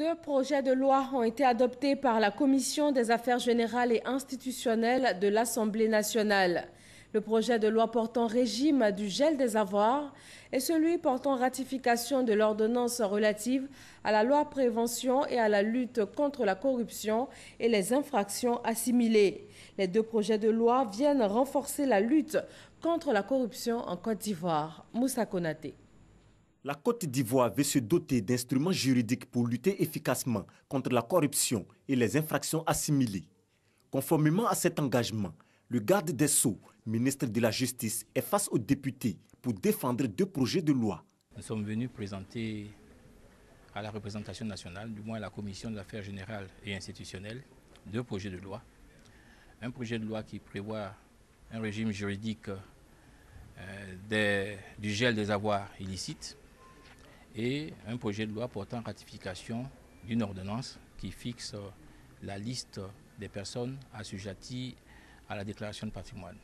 Deux projets de loi ont été adoptés par la Commission des affaires générales et institutionnelles de l'Assemblée nationale. Le projet de loi portant régime du gel des avoirs et celui portant ratification de l'ordonnance relative à la loi prévention et à la lutte contre la corruption et les infractions assimilées. Les deux projets de loi viennent renforcer la lutte contre la corruption en Côte d'Ivoire. Moussa Konaté. La Côte d'Ivoire veut se doter d'instruments juridiques pour lutter efficacement contre la corruption et les infractions assimilées. Conformément à cet engagement, le garde des Sceaux, ministre de la Justice, est face aux députés pour défendre deux projets de loi. Nous sommes venus présenter à la représentation nationale, du moins à la Commission des affaires générales et institutionnelles, deux projets de loi. Un projet de loi qui prévoit un régime juridique du gel des avoirs illicites et un projet de loi portant ratification d'une ordonnance qui fixe la liste des personnes assujetties à la déclaration de patrimoine.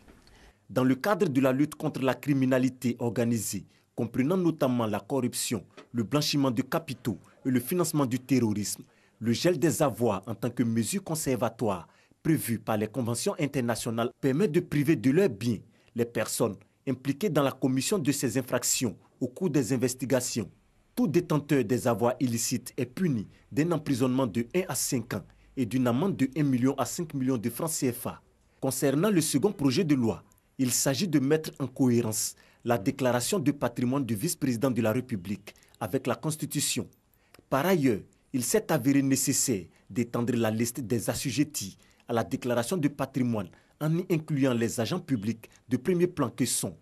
Dans le cadre de la lutte contre la criminalité organisée, comprenant notamment la corruption, le blanchiment de capitaux et le financement du terrorisme, le gel des avoirs en tant que mesure conservatoire prévue par les conventions internationales permet de priver de leurs biens les personnes impliquées dans la commission de ces infractions au cours des investigations. Tout détenteur des avoirs illicites est puni d'un emprisonnement de 1 à 5 ans et d'une amende de 1 million à 5 millions de francs CFA. Concernant le second projet de loi, il s'agit de mettre en cohérence la déclaration de patrimoine du vice-président de la République avec la Constitution. Par ailleurs, il s'est avéré nécessaire d'étendre la liste des assujettis à la déclaration de patrimoine en y incluant les agents publics de premier plan que sont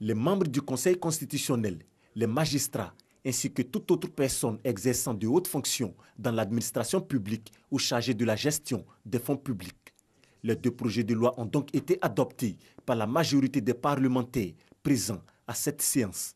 les membres du Conseil constitutionnel, les magistrats, ainsi que toute autre personne exerçant de hautes fonctions dans l'administration publique ou chargée de la gestion des fonds publics. Les deux projets de loi ont donc été adoptés par la majorité des parlementaires présents à cette séance.